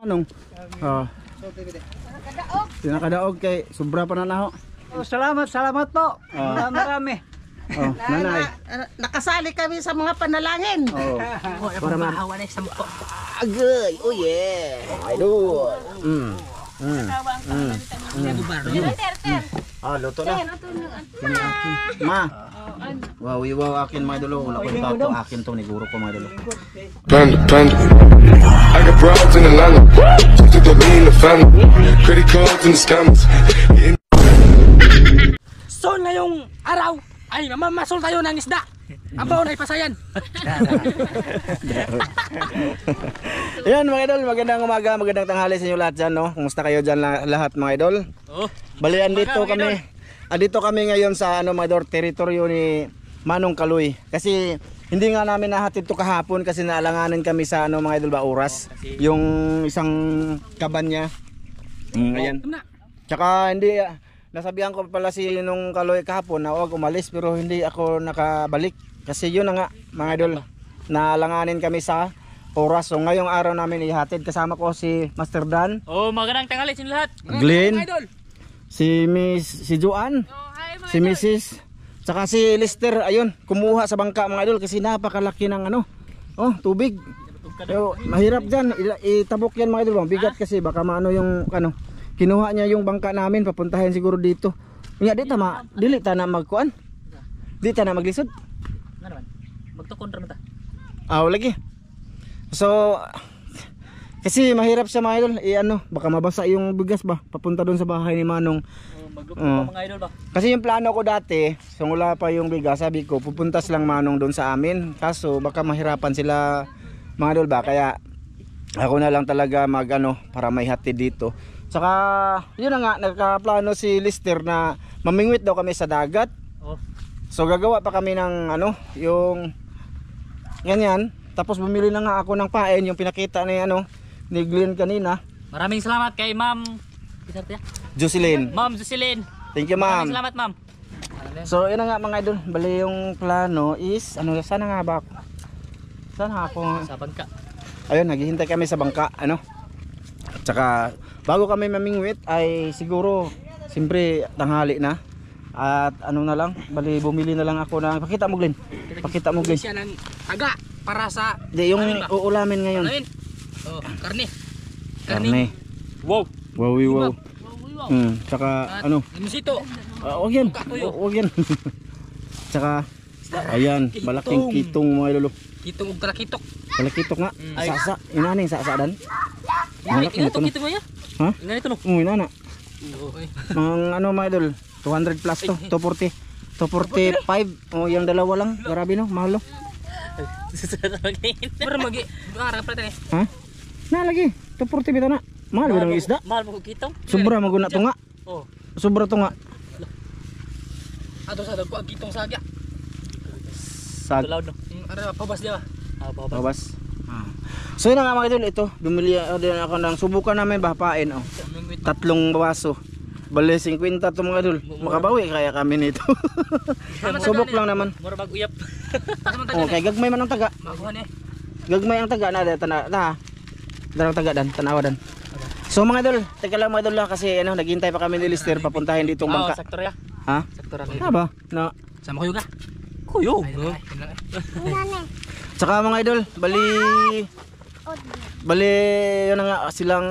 Anong? Tinakadaog kay sobra pa na naho. Oh, salamat po. Marami. Oh, nanay. Nakasali kami sa mga panalangin. Oh. Para mahawa na isang po. Agay. Oh yeah. Idol. Ah, luto na. Ma. Wow, wow akin mga idol. Wala ko tato akin to ni guro ko mga idol. Panda. I got broads in Atlanta. Just to the lean, the family. Credit cards and the scammers. So ngayong araw ay mamamasol tayo ng isda. Ang baon ay pasayan. Yan mga idol, magandang umaga, magandang tanghali sa inyo lahat dyan, no? Kumusta kayo dyan lahat mga idol? Oh. Bali, andito kami ngayon sa mga idol, teritoryo ni Manong Kaloy. Kasi hindi nga namin nahatid to kahapon kasi naalanganan kami sa mga idol ba oras. Yung isang kaban niya. Ayan. Tsaka hindi, nasabihan ko pala si nung Kaloy kahapon na huwag umalis pero hindi ako nakabalik. Kasi yun na nga mga idol, naalanganin kami sa oras. So ngayong araw namin ihatid, kasama ko si Master Dan. Oh, magandang tanghali sa lahat. Glenn, si Joanne, si Mrs. Tsaka si Lester, ayun, kumuha sa bangka mga idol kasi napakalaki ng tubig. So, mahirap dyan, itabok yan mga idol, bigat kasi baka maano yung kinuha niya yung bangka namin, papuntahin siguro dito. Kaya dili ta na magkuan. Di ta na maglisod. Magtukon ra mata. Lagi. So kasi mahirap siya mga idol, baka mabasa yung bigas ba papunta doon sa bahay ni Manong. Magluto pa mga idol ba? Kasi yung plano ko dati, wala pa yung bigas, sabi ko pupuntas lang Manong doon sa amin. Kaso baka mahirapan sila mga idol ba, kaya ako na lang talaga para may hatid dito. Saka yun na nga, nagkaplano si Lister na mamingwit daw kami sa dagat. So gagawa pa kami ng yung ganyan. Tapos bumili na nga ako ng pain, yung pinakita ni Glenn kanina. Maraming salamat kay Ma'am Jocelyn. Ma'am Jocelyn. Thank you ma'am. Maraming salamat ma'am. So yun na nga mga idol, bali yung plano is sana nga ba ako? Sana ako Sa bangka. Ayun, naghihintay kami sa bangka, Tsaka bago kami mamingwit ay siguro siyempre tanghali na. At na lang, bali bumili na lang ako ng pakita mo Glenn. Pakita mo Glenn. Siya ng taga para sa yung uulamin ngayon. Oh, karne. Wow. Wow. Tsaka Musito. Huwag yan. Tsaka ayan, malaking kitong mga idol. Kitong ug kalakitok. Kalakitok nga. Sasa, inaning sasa dan. Malaki nito no. Mo ya? Ha? Ganito no. Inana. Okay. Mga mga idol, 200 plus to, 240. 245. Yung dalawa lang. Grabe no, mahal. Pero ara pa tani. Ha? Na lagi. 240 bitaw na. Mahal ba ng isda? Mahal mo kitong. Sobra maguna to nga. Oh. Sobra to nga. Ato sa dagko kitong sagya. Sag. No. Ara pabas dia ba? Pabas. So yun na nga mga idol, ito bumili din ako ng subukan namin bahapain 3 baso. Bale 50 to mga idol. Makabawi kaya kami nito. Subok lang naman. Mura bag uyap. Kay gagmay man ang taga. Makuha ni. Gagmay ang taga na darang taga dan, tanawa dan. So mga idol, teka lang mga idol kasi naghihintay pa kami ni Lister papuntahin ditong bangka. Sakto ra. Ha? Sakto ra. Ba? No. Sama kuyo ka. Tsaka mga idol, bali yun na nga silang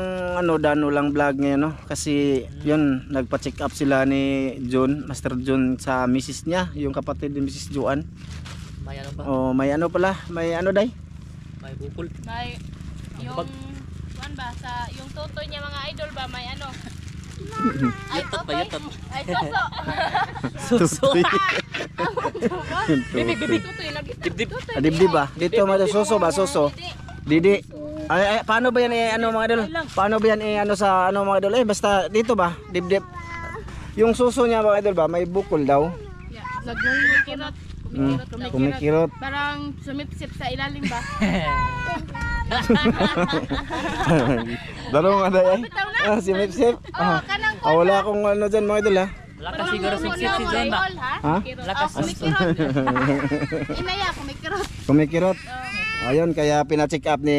Dano lang vlog ngayon kasi yun nagpa-check up sila ni Master John sa Mrs. niya, yung kapatid ni Mrs. Joanne. May ba? May pala, may day? May bukol. May yung yung tutoy niya mga idol ba may Ay Yatot. Ay soso. Suso. Bibig tutoy lagi. Dibdib ba? Dito soso ba? Soso. Didi. Ay, paano ba yan mga idol? Paano ba yan sa mga idol? Basta dito ba? Dibdib. Yung suso niya mga idol ba? May bukol daw. Kumikirot. Kumikirot. Parang sumipsip sa ilalim ba? Dalo nga day. Sumipsip. Wala akong dyan mga idol Wala ka siguro sipsip si John ba? Ha? Kumikirot. Inaya, kumikirot. Kumikirot. Ayun, kaya pina-check up ni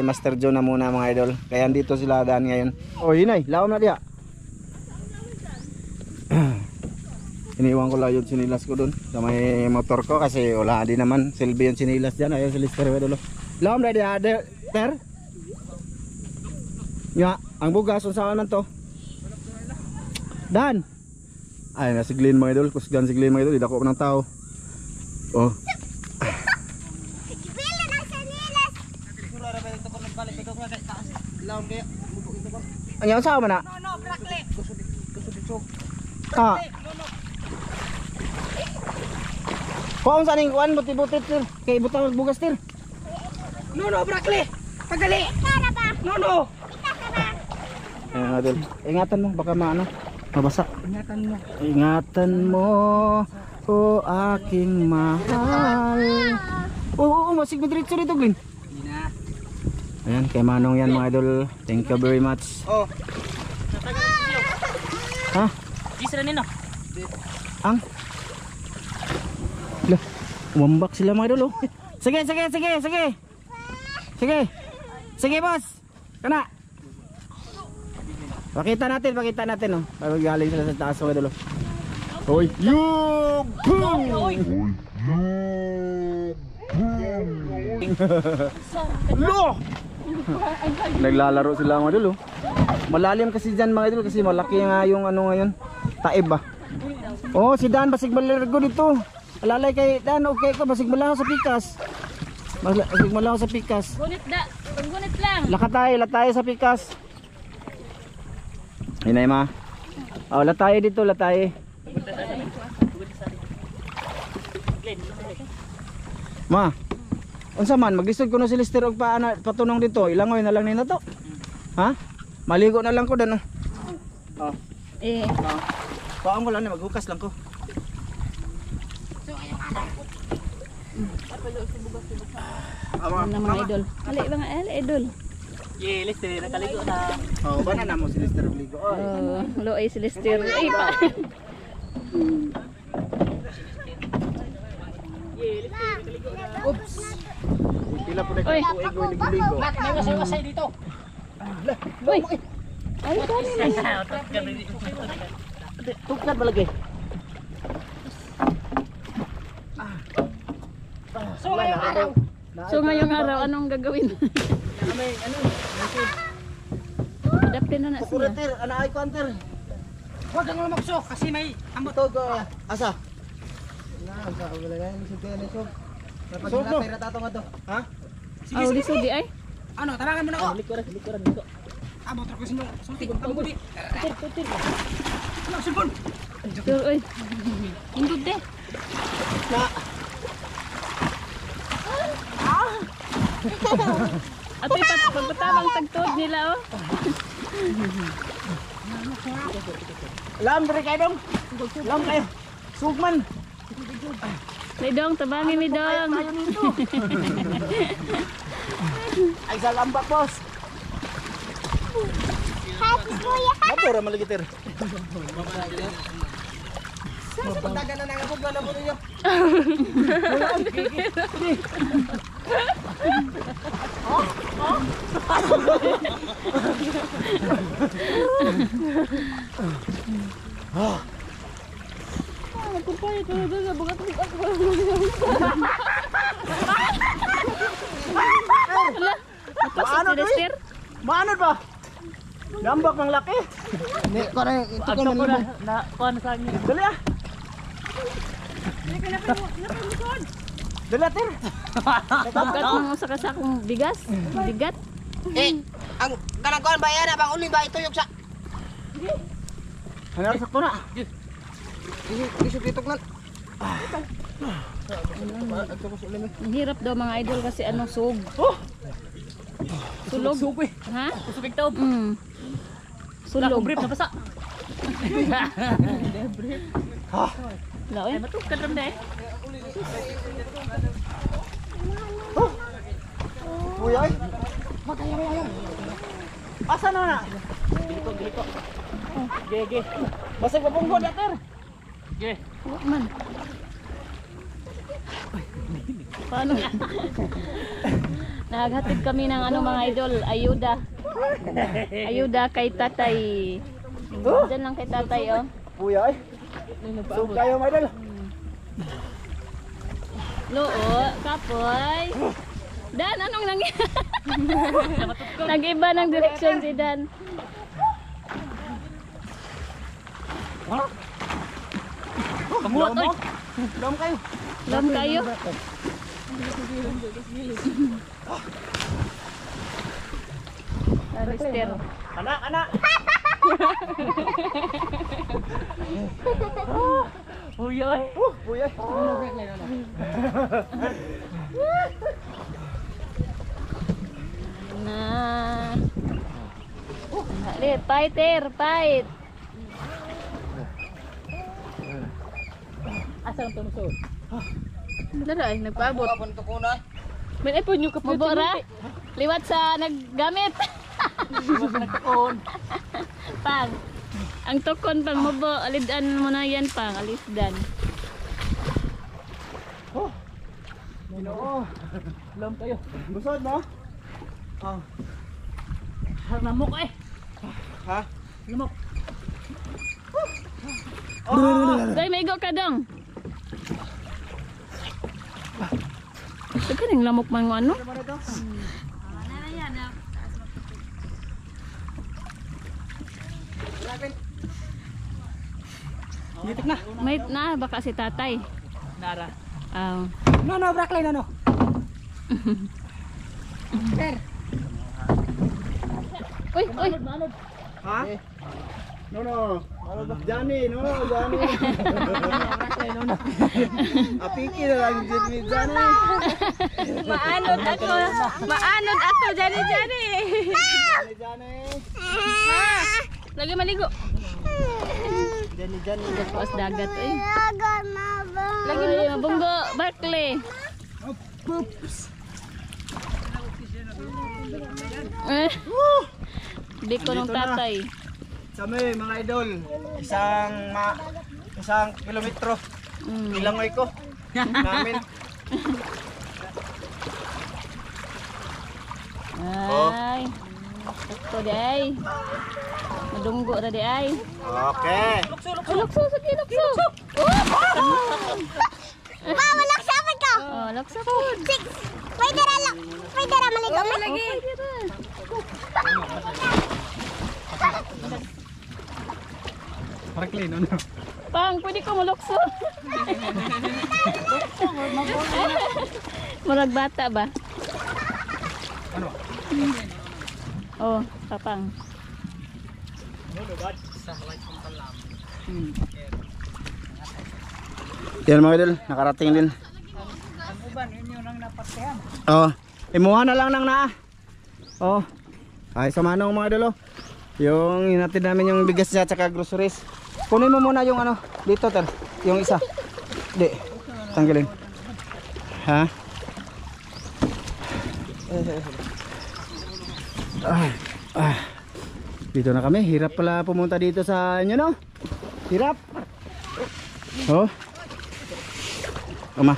Master John na muna mga idol. Kaya andito sila daan ngayon. Oh, hinay, laom na diya. Iniwan ko lang yung sinilas ko dun sa may motor ko kasi wala din naman silbi yung sinilas dyan. Ayun si Lister mga idol. Laom na diya, ter. Nga, ang bugas, unsaan man to? Dan. Ay, nasi Glenn mga idol. Kusgan si Glenn mga idol, idako pa ng tao. Oh. Ano sa man na? No, brakle. Ah. Kung saan yung kuan buti-buti tir kay butang bugas tir. No, brakle. Pagali. No. Ayun idol. Ingatan mo baka maano, mabasa. Ingatan mo. Ingatan mo, o aking mahal. Oo, masig mo diretso dito, Glenn. Hindi na. Ayan, kay Manong yan mga idol. Thank you very much. Oh. Ha? Gisra nino. Ang? Lah, umambak sila mga idol oh. Sige. Sige, boss. Kana. Pakita natin oh. Para galing sila sa taas mga idol oh. Hoy, yung boom! Lo! Naglalaro sila mga idol oh. Malalim kasi dyan mga idol kasi malaki nga yung ano ngayon, taib ba. Oh, si Dan basig malargo dito. Alalay kay Dan, okay ka basig malaw sa pikas. Basig malaw sa pikas. Gunit lang. Latay sa pikas. Hinay ma. Oh, latay dito, latay. Ma. Unsa man maglisod ko no si Lister og patunong dito. Ilangoy na lang nina to. Ha? Maligo na lang ko dan. Oh. Paang ko lang na maghukas lang ko. Ano mga idol? Ali idol. Ye, Lister, nakaligo na. Oh, bana na mo si Lister og ligo. Oh, loay si Lister. Ay pa. Oops. Pila po na Oy. tuig ko ligo. May wasay dito. Uy. Ay, kani. Tukad balagay. So, ngayong araw. So ngayong araw anong gagawin? Adaptin na siya. Kuratir, ana ay counter. Huwag kang lumakso kasi may ambot. Tog asa? Na, sa wala na ni sige na so. Napag na pera tato nga to. Ha? Ah, uli sudi ay. Ano, tarangan mo na ako. Likuran dito. Ambot ko sinyo. Sulti ko ambot di. Ano, sulpon. Dur oy. Indud de. Na. Atoy pagpatabang tagtod nila oh. Lam diri kay dong. Lam kayo. Sugman. Lidong tabangi mi dong. Ay sa lambak boss. Mabura maligitir. Dagan na nga pugla na mo niyo. Maano si Lister? Maano ba? Lambak ng laki. Ni ko na ito ko Na, kuha na sa akin. Dali ah. Dali atir. Bugat mo sa kasakong bigas. Bigat. Ang kanang ba yan bang uli ba ituyog sa Hangar sakto na. isip dito nan. Ang hirap daw mga idol kasi ano sug. Sulog. Ha? Kusubig taob. Sulog. Brief na basa. Laoy. Matukad ram na eh. Uy ay. Asa na na? Giliko. Gege. Basig mapunggo atir. Ge. Man. Paano? Naghatid kami ng ano mga idol, ayuda. Ayuda kay tatay. Diyan lang kay tatay oh. Kuya ay. So kayo mga idol. Loo, kapoy. Dan, anong nangyari? Nag-iba ng direksyon si Dan. Kamulat oy. Dom kayo. Lam kayo? Mister. Anak. Uyoy. Kuya. Na. Fighter, fight. Asa ang tumusod? Dara ay nagpaabot. Kapon to kuna. May ipon nyo kapit. Mabora. Liwat sa naggamit. Pang. Ang tukon pang mabo, alidan mo na yan pang, alisdan. Ginoo. Lam kayo. Busod mo? Oh. Namok eh. Ha? Namok. Day, maigo ka dong. Ito ka ning lamok man ano? Gitik na. May na, baka si tatay. Nara. Ah. Brakline ano. Uy, uy. Ha? No. Johnny, Johnny. Apiki na lang dyan, Johnny. Maanod ako, Johnny. Johnny. Lagi maligo. Johnny. Tapos dagat, uy. Lagi mabunggo, Barkley. Di ko nung Andito na. tatay. Kami mga idol, isang kilometro. Ilangoy ko. Namin. Ay. Ito di ay. Madunggo na di ay. Okay. Lukso, sige, lukso. Mama naksapat ka. Oh, lukso po. Pwede ra maligo mo. Lagi. Brakline, ano? Pang, pwede ko mulukso. Murag bata ba? Ano? Oh, papang. Yan mga idol, nakarating din. Oh, imuha na lang ng naa. Oh. Ay, sa manong mga idol, oh. Yung hinatid namin yung bigas niya at saka groceries. Kunin mo muna yung ano, dito ter, yung isa. Di, tanggalin. Ha? Dito na kami, hirap pala pumunta dito sa inyo, no? Hirap. Oh. Oma.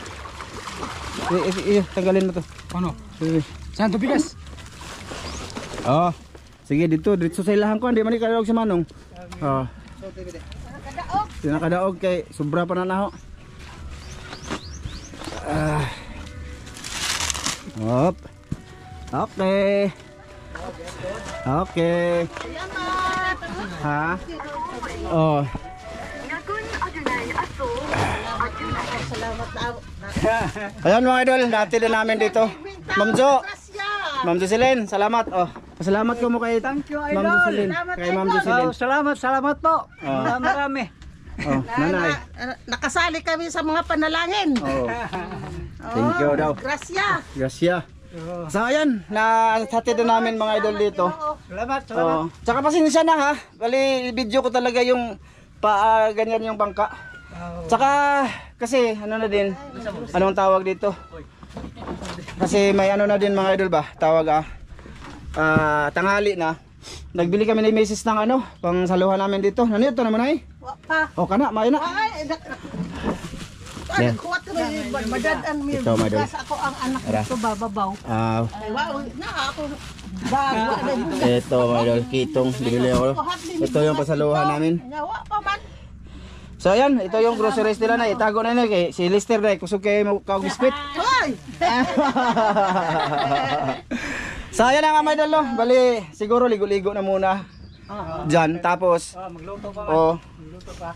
Tanggalin mo to. Ano? Sige. Saan to bigas? Oh. Sige dito sa ilahan ko, hindi man ikadaog si Manong. Oh. Tinakadaog kay sobra pa na naho. Hop. Okay. Okay. Ha? Oh. Ayan mga idol, dati din namin dito. Ma'am Jocelyn, salamat. Oh, salamat ko mo kay Ma'am Jocelyn. Kay Ma'am Jocelyn. Salamat po. Oh. Marami. Oh, nanay. Nakasali kami sa mga panalangin. Oh. Thank you daw. Grasya. Gracias. So ayan, nahatid din namin mga idol dito. Salamat. Oh. Tsaka pasensya na ha. Bali video ko talaga yung ganyan yung bangka. Tsaka kasi ano na din, anong tawag dito? Kasi may ano na din mga idol ba, tawag tanghali na. Nagbili kami ni Mrs. ng ano, pang saluhan namin dito. Ano ito naman ay? Pa. O kana, may na. Ay, Yan. Kuwat ko madadaan mi. Ito, mga idol. Gas ako ang anak Ara. ko bababaw. Ay wow, na ako. Bago na bugas. Ito mga idol, kitong binili ako. Ito yung pasaluhan namin. Yawa pa man. So ayan, ito yung groceries nila na itago na nila kay si Lister na kusog kay mo kag biskwit. Hoy! So ayan na nga mga idol no. Bali siguro ligo-ligo na muna. Diyan tapos Magluto pa. oh.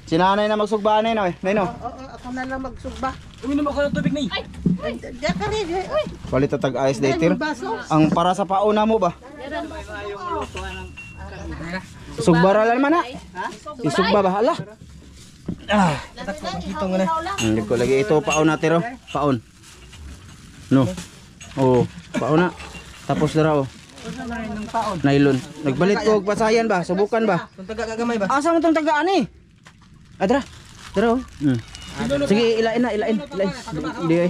Sinanay na magsugba na no. Nino. Ako na lang magsugba. Uminom ako ng tubig ni. Diya ka rin. Uy! Palit tag ice dater. Ang para sa pauna mo ba? Sugbara lang man na. Isugba ba hala? Hindi ko lagi ito paon natin raw. Paon. No. Oh, paon na. Tapos na raw. Nylon. Nagbalit ko og pasayan ba? Subukan ba? Kung taga kagamay ba? Asa mo tong tagaan eh? Adra. Dara oh. Sige, ilain na, ilain. Hindi eh.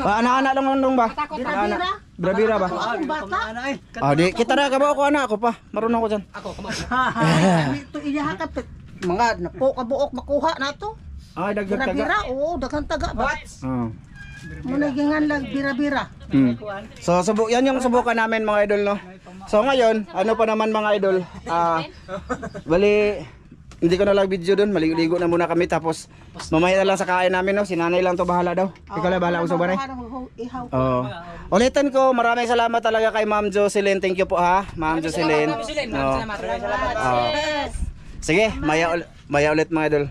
Anak-anak lang nung ba? Anak. Bira-bira ba? Ang bata. Ah, di kita ra ka ba ako anak ako pa. Marunong ako diyan. Ito iyahakat. Mga napo-kabuok makuha na to. Ah, dagdag taga. Bira-bira, oo, daghang taga ba? Ah. Munagingan lang bira-bira. So yan yung subukan namin mga idol no. So ngayon, ano pa naman mga idol? Bali hindi ko na lang video doon, maligo na muna kami tapos mamaya na lang sa kain namin no. Si nanay lang to bahala daw. Ikaw lang bahala sa banay. Oh. Ulitin ko, maraming salamat talaga kay Ma'am Jocelyn. Thank you po ha, Ma'am Jocelyn. Oh. Sige, maya ulit mga idol.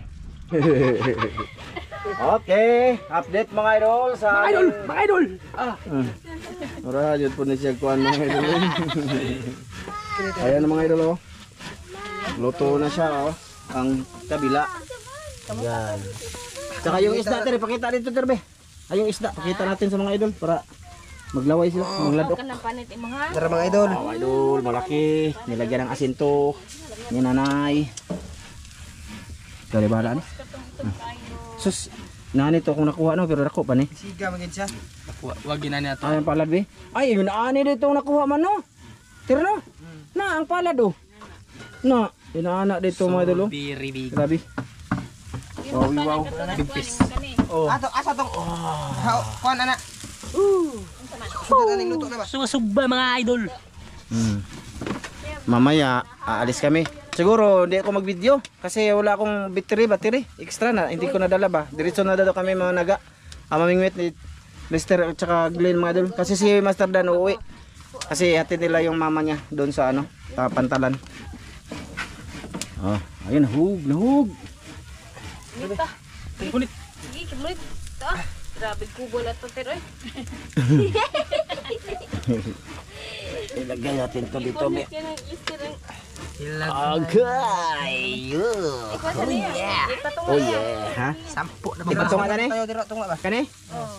Okay, update mga idol sa Mga idol. Ora jud po ni siya kuan mga idol. Ayan mga idol oh. Luto na siya oh. Ang kabila. Yan. Saka yung isda tire pakita dito terbe. Ay yung isda pakita natin sa mga idol para maglaway sila, magladok. Kan ng panit imo ha. Tara mga idol. Oh, idol, malaki. Nilagyan ng asin to. Ni nanay. Dari bahala ni. Sus, nani to kung nakuha no pero dako pa ni. Siga magid siya. Wag gina niya to. Ay ang palad be. Ay yun ani dito nakuha man no. Tira no. Na ang palad oh. Na, inaanak dito mga idol oh. Biri. Grabe. Wow. Bimpis. Oh. Asa tong kuan ana. Ning luto na ba? Sumusugba mga idol. Mamaya aalis kami. Siguro hindi ako mag-video kasi wala akong battery extra na hindi ko nadala ba. Diretso na daw kami mga naga. Mamingwit ni Mr. at saka Glenn mga idol kasi si Master Dan uuwi. Kasi hatid nila yung mama niya doon sa ano, Pantalan. Oh, ayun nahug. Kunit. Sige, kimulit. Grabe kubo na to pero eh. Ilagay natin to dito. Yan ang Easter ang Okay. Oh yeah. Ha? Sampo na Ikaw tunga tani? Tayo dira tunga ba? Kani?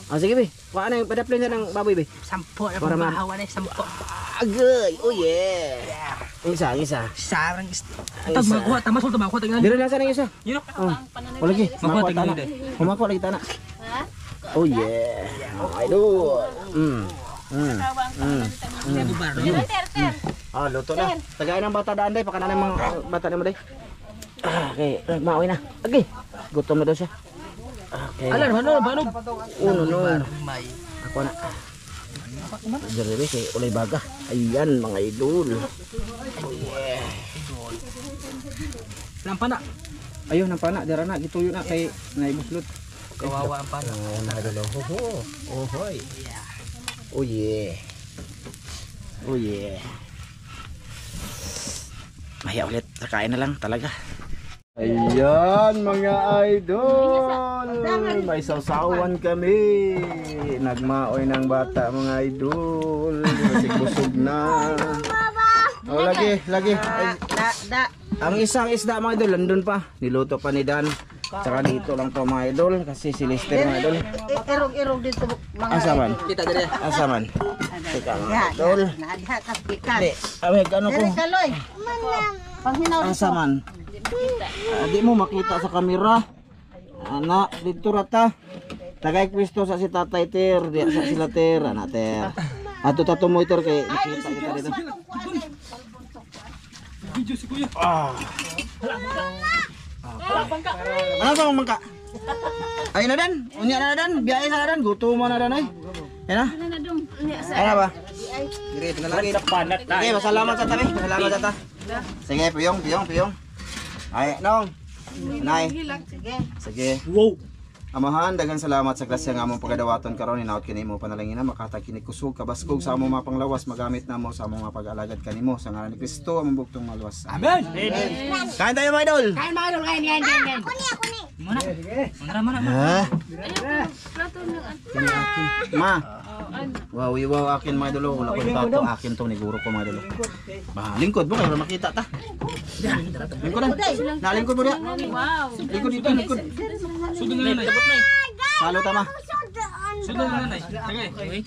Oh, sige be. Kuha na yung padaplin ng baboy be. Sampo na Para ma- mahawa na sampo. Agay. Oh yeah. Isa. Sarang Tag makuha tama sul makuha tag. Dira lang sa isa. You know? Oh. pananay. Wala lagi. Makuha Makuha tag tana. nila. Kumakuha lagi tana. Ha? Oh yeah. Idol. Ter. Ah, luto na. Tagay ng bata daan day, pakanan ng mga bata ni mo day. Okay, mauwi na. Okay. Gutom na daw siya. Okay. Alam ano? Uno no. May. Ako na. Jere kay ulay baga. Ayan mga idol. Oh yeah. Lampa na. Ayun ang pana, dira na gituyo na kay naibuslot. Kawawa ang pana. Oh, mga idol. Oh hoy. Oh yeah. Oh yeah. Maya ulit, kain na lang talaga. Ayan mga idol. May sausawan kami. Nagmaoy ng bata mga idol. Masig busog na. Oh, lagi. Ay, ang isang isda mga idol, landun pa. Niluto pa ni Dan. Tsaka dito lang to mga idol. Kasi si Lister mga idol. Irong dito mga. Asaman? Kita diri. Asaman? Teka mga idol. Naadha ka pikas. Hindi, aweg ano ko? Dere kaloy. Panghinaw Asaman? Di mo makita sa kamera. Anak, dito rata. Tagay pwesto sa si Tatay Ter, di sa sila Ter, anak Ter. Ato tato mo Ter kay nakita kita dito. Video si kuya. Ano sa mangka? Ay na dan, unya na dan, biyahe na dan, gutom mo na dan ay. Yan na. Ano na dong? Ay na ba? Dire, ito na lagi. Sige, masalamat sa tabi, masalamat sa ta. Sige, piyong. Ay, nong. Nay. Sige. Wow. Amahan, daghang salamat sa grasya nga among pagadawaton karon hinaut kini mo panalangin na makatag kini kusog kabaskog sa among mga panglawas magamit namo sa among mga pag-alagad kanimo sa ngalan ni Kristo among buktong maluwas. Amen. Kain tayo mga idol. Kain mga idol, kain. Muna. Ha? Plato ng Ma. ano? Wow, akin mga idol. Wala ko tato akin tong niguro ko mga idol. Ba, lingkod mo kay makita ta. Lingkod na. Nalingkod mo dia. Wow. Lingkod dito, lingkod. Sudong na nanay. Salo tama. Sudong na nanay. Sige.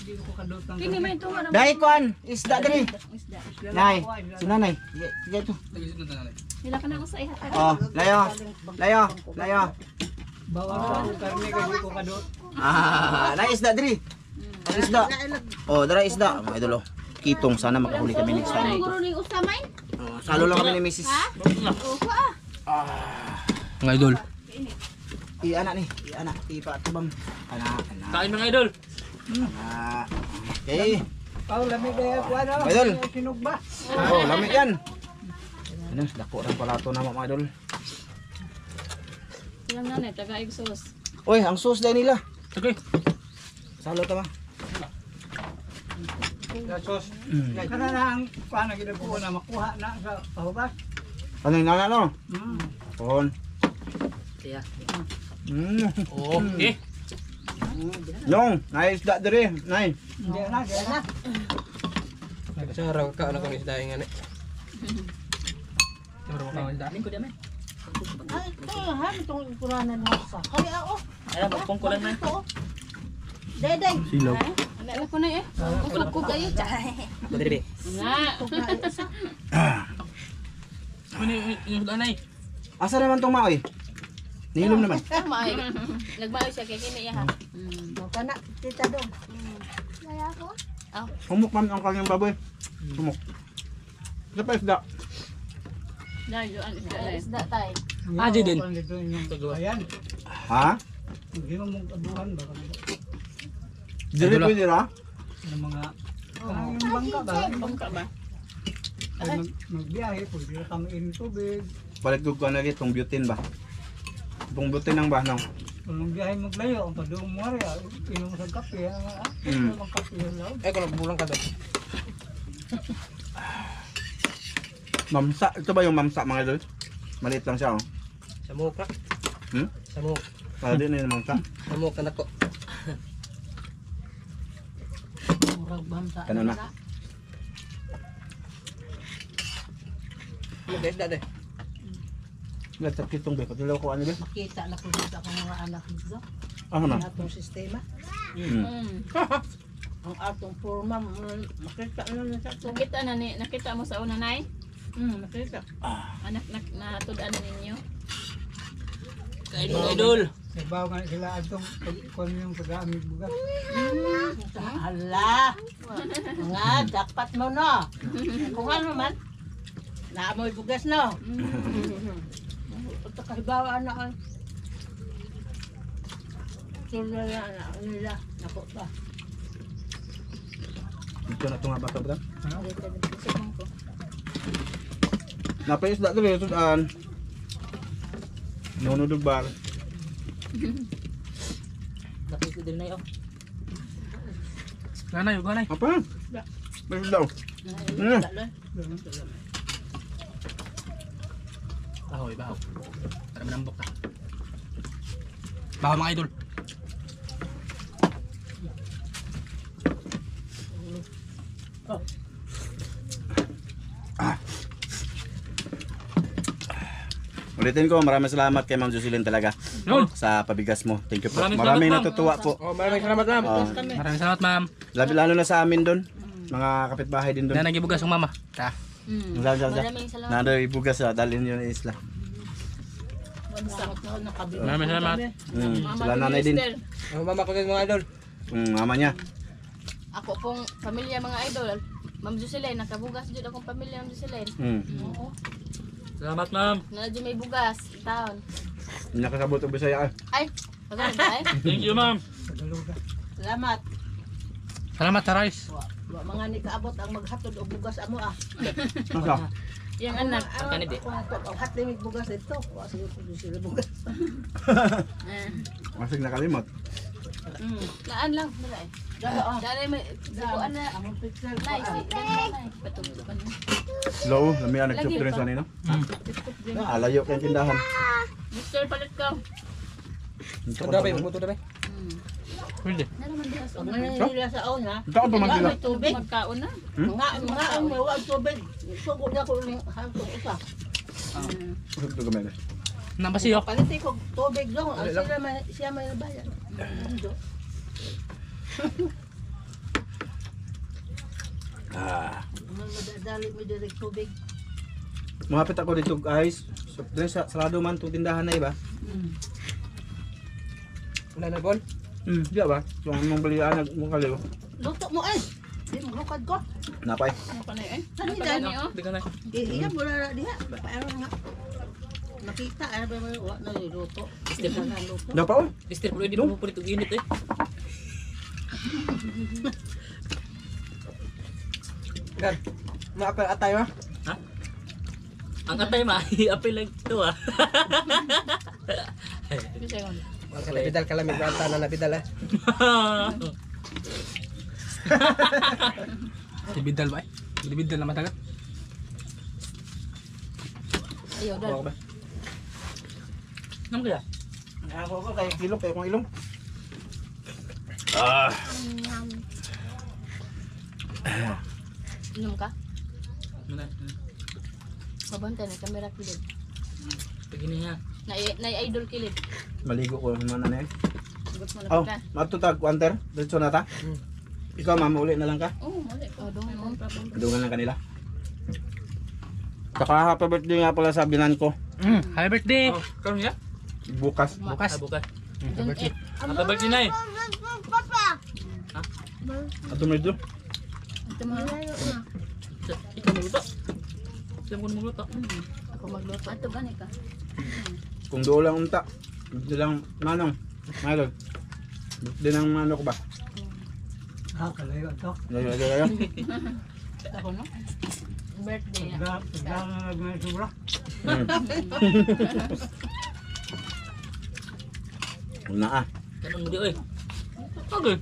Kini may tunga na. Dai kwan, isda diri. Nay, si nanay. Sige ito. Nila ka na ako sa ihat. Oh, layo. Nay isda diri. Ang isda. Oh, dara isda. Mga idol. Kitong sana makahuli kami next time. Guro ning usamay? Oh, salo lang kami ni Mrs. Mga idol. Iana ni, iana, ipa tabang. Ana. Kain mga idol. Ana. Okay. Pao, lamig na kuha na. Idol. Sinog ba? Oh, lamig yan. Ano, dako ra pala to na mga idol. Ilang nanay, taga exhaust. Oy, ang sauce dahil nila. Sige. Salo tama. Sos. Kana na ang kuha na ginabuo na makuha na sa pahubas. Ano yung nana no? Pohon. Siya. Oh, Okay. Yung, naisda diri, nay. Hindi na. Nagkasaraw ka na kung isda yung ano. Saraw ka isda. Lingkod yaman. Ay, han itong kuranan mo sa. Kaya ako. Alam, magpungkulan na. Deday. Silaw. Ala ko na eh. Kulog ko kayo. Madiri. Nga. Ano yung nanay? Asa naman tong maoy? Nilom naman. Nagbayo siya kay kini ha. Kana tita dong. Humok man ang kanyang baboy. Humok. Isa pa isda. Dahil yung isda tay. Aji din. Ayan. Ha? Hindi mo mong abuhan ba? Dili pwede ra? Ng mga yung bangka ba? Bangka ba? Magbiyahe, pwede na kami in tubig. Balik ko na itong butane ba? Itong butane ng bahnang. Kung biyahe maglayo, ang padung mo rin, inom sa kape. Ang kape yung law. Eh, kung nagbulang ka doon. Mamsa, ito ba yung mamsa mga idol? Maliit lang siya oh. Samok ka. Hmm? Samok. Para din na yung mamsa. Samok ka na ko. Kanon na. Ano isda de? Latap kitong be, katilaw ko ano be? Makita na po dito ang mga anak nito. Ano na? Atong sistema. Hmm. Ang atong forma, makita na sa ito. Nakita mo sa una nay? Makita. Anak natudan na ninyo. Kain mga idol. Sabaw nga sila atong kung yung pag-aamig bugas. Hala! Nga, dapat mo no. Kung ano man, naamoy bugas no. Ito kahibawa na ay. Sila na nila. Nako ba? Ito na ito nga bata ba? Napaisda dito yung sudan. Nunudog bar. Nakita din na yun. Ganay, ganay. Apa? Bagus daw. Bahoy, baho. Para manambok ka. Baho mga idol. Ulitin ko, maraming salamat kay Ma'am Jocelyn talaga Yun. sa pabigas mo. Thank you po. Maraming Maraming salamat, natutuwa po. Oh, maraming salamat ma'am. Oh. Maraming salamat ma'am. Lalo na sa amin doon. Mga kapitbahay din doon. Na nagibugas ang mama. Ta. Maraming salamat. Nado ibugas dalhin yun sa isla. Maraming salamat. Sila nanay din. Ang mama ko din mga idol. Mama niya. Ako pong pamilya mga idol. Ma'am Jocelyn, nakabugas dito akong pamilya Ma'am Jocelyn. Oo. Salamat ma'am. Nadyo may bugas, taon. Nakasabot og Bisaya. Ay, Maganda eh. Thank you, ma'am. Salamat. Salamat sa rice. Wa mga ni kaabot ang maghatod og bugas amo ah. Masa? Yung anak. Kanid eh. Ang hat limig bugas ito. Wa siya producer bugas. Masig nakalimot. Laan lang. Wala eh. Dala ah. Dari may sikuan na. Among picture. Nice. Patulog ka na. Low, lami ang nag-chop rin sa nino. Alayo kayong tindahan. Mister, palit ka. Buto na ba? Pwede. Nalaman din sa Ang mga nila sa aon ha. Ito pa man Wala sila. may tubig. magkaon na. Mga ang may wag tubig. Sugo na ko ng hangtong isa. Ito gamay. Nabasiyo. Palitin ko tubig lang. Ang sila may siya may nabayan. Mga madadali mo direct tubig. Mahapit ako dito guys. So, sarado man itong tindahan na iba. Wala na bon? Di ba? So, anong balian mong kaliw? Luto mo eh. Di maglukad ko. Napay. Ano pa na eh? Saan Ano pa yan? na oh? Di ka na. Iya mula na diha. Paano nga. Nakita ano ba mo wa na luto. Step na luto. Daw pa oh. Mister, pero hindi mo pulit init eh. Gan, maapel atay ma. Ha? Ang atay ma, apel lang ito ah. Bisa yun. Wala ka nabidal kalamig ba anta na nabidal eh. Dibidal ba eh? Dibidal na matagat. Ayaw dal. Ako ba? Ano kaya? Ako kay kilo kay kong ilong. Inom ka? Ano na? Mabantay na kamera kilid. Pagini nga. Na idol kilid. Maligo ko naman na eh. Sagot mo na Oh, ka. matutag kwanter. Diretso na ta. Ikaw ma'am, uli na lang ka. Oh, mali. Oh, doon mo problem. Dungan lang kanila. Saka happy birthday nga pala sa binan ko. Happy birthday! Oh, karon nga? Bukas. Bukas. Bukas. Don't eat. Happy birthday na eh. Ato medyo. Ito mo. Ikaw magluto. Ikaw mo magluto. Ako magluto. Ato ba ka? Kung doon lang unta. Dito lang manong. Malog. Birthday ng manok ba? Ha, kalayo to. Layo. Ako no? Birthday niya. Gagawin na sobra. Una ah. Kanon mo di oy. Okay.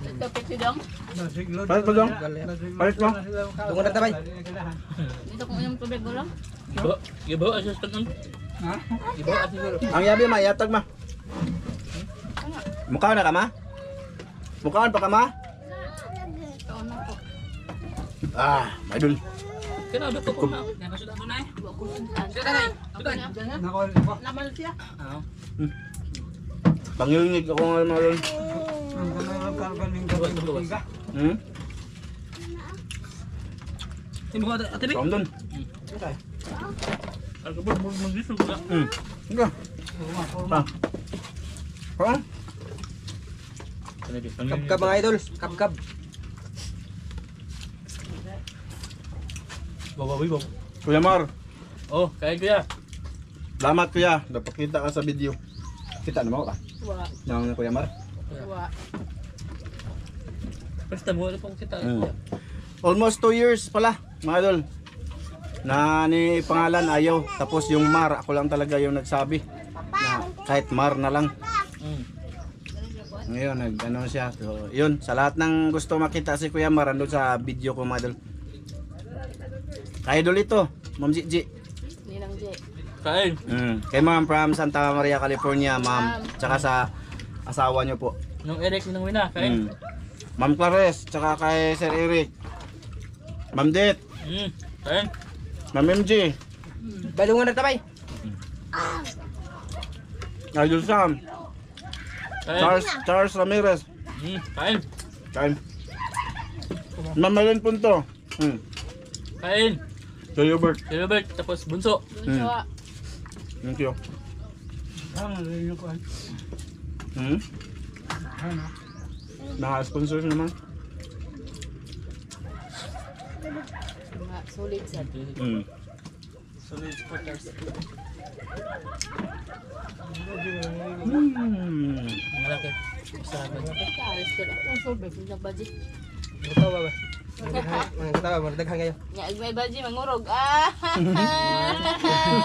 Ito piti dong. Nasiglo. Palit mo dong. Palit mo. Dungo na tabay. Dito kung inom tubig mo lang. Gibaw assistant nun. Ha? Gibaw assistant. Ang yabi ma, yatag ma. Mukha na ka ma? Mukhaan pa ka ma? Ito na ko. Ah, idol. Kaya na ko na. Nakasuda mo na eh. Suda na. Suda na. Nako, Naman siya. Oo. Pangilingig ako nga mga ang kanang kagaling gawin ka. Hindi mo ka ate Bik? Saan doon? Alkabot mo mag-gusto ko na. Ika. Ah. Ha? Kap-kap mga idol, kap-kap. Babawi ba? Kuya Mar, Oh, kain kuya. salamat kuya. Napakita ka sa video. Kita naman ko ba? Wa. Ng Kuya Mar. Wa. First time mo pang kita. Almost 2 years pala, mga idol. Na ni pangalan ayaw. Tapos yung Mar, ako lang talaga yung nagsabi. Na kahit Mar na lang. Ngayon, nag-ano siya. So, yun, sa lahat ng gusto makita si Kuya Mar, andun sa video ko, mga idol. Ka-idol ito, Ma'am Gigi. Ninang J. Kain. Kay Ma'am from Santa Maria, California, Ma'am. Tsaka sa asawa niyo po. Nung Eric nung wina, kain. Ma'am Clares, tsaka kay Sir Eric. Ma'am Det, Kain. Ma'am MJ, Balungan na tabay. Idol Sam, Kain. Charles Ramirez, Kain. kain. Ma'am Malen Punto, Kain. Sir Hubert, Si Robert, tapos bunso. Doon sa thank you. Mga sponsors naman. mga solid sa Mm. solid supporters. Malaki. Sarap. Kalis ko lang. Ang sobek ng baji. Katawa ba? Katawa mo, daghan kayo. Nya may baji mangurog. Ah.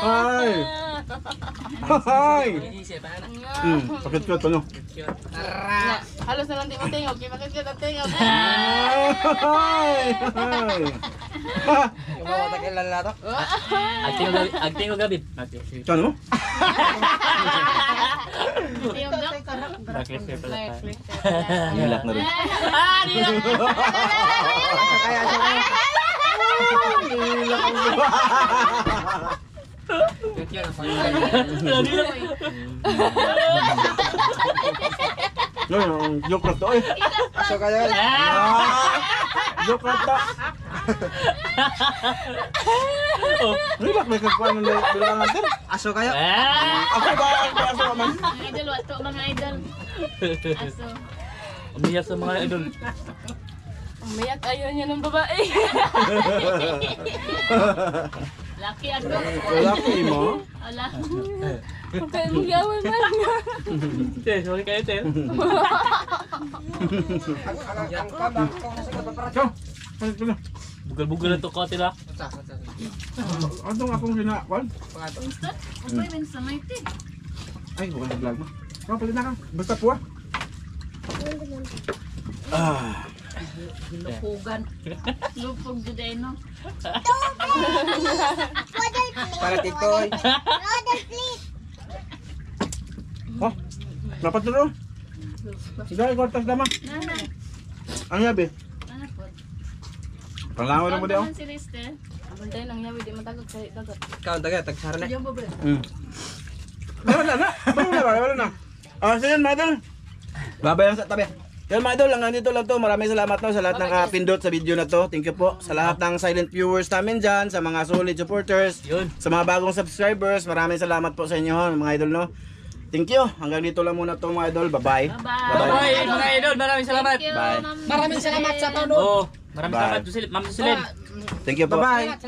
Ay! Ay! Isip pa na. Sakit ko ito, no? Nya halos na lang di mo tingog. Kaya bakit ka tingog? Ay! Ay! Kumawa ta kay lalato. Agting ko gabi. Ano? Tingog na. Naklisip pala. Nilak na rin. Ah, di lang. Kaya siya. Joke lang to, eh. Aso kayo. Joke lang to. Nilak may kagkuhan ng bilangan natin. Aso kayo. Ako ba ang aso naman? Mga idol, wato mga idol. Aso. Umiyak sa mga idol. Umiyak ayaw niya ng babae. Laki ako. Laki mo? Ala. Huwag kayo magawan man. Te, sorry kayo, te. Ang kabak ko sa kapaparato. Ikaw, palit ko na. Bugal-bugal na to ko, tila. Ano nga akong sinakwan? Winston? Okay, Winston, may tea. Ay, huwag na vlog mo. Ikaw, palit na ka. Basta po, ah. Ah. Lupugan. Lupog today, no? Para tikoy. Oh, dapat dulu. Sige, kortas naman. Nana. Ang yabi. Ano po? Pangawa na mo di, oh. Si Lister. Abantay lang yawi, di matagod sa dagat. Ikaw ang taga, tagsara na. Yung babre. Wala na. Wala na. Ah, so yun, madal. Babayan sa tabi. Yan mga idol, hanggang dito lang to. Maraming salamat no, sa lahat ng pindot sa video na to. Thank you po sa lahat ng silent viewers namin dyan, sa mga solid supporters, Yun. sa mga bagong subscribers. Maraming salamat po sa inyo mga idol no. Thank you. Hanggang dito lang muna to mga idol. Bye-bye. Bye-bye, mga idol. Maraming salamat. Thank you, Bye. Ma'am Maraming salamat sa Jen. panonood. Oo, maraming Bye. salamat, Ma'am Susilin. Thank you po. Bye-bye.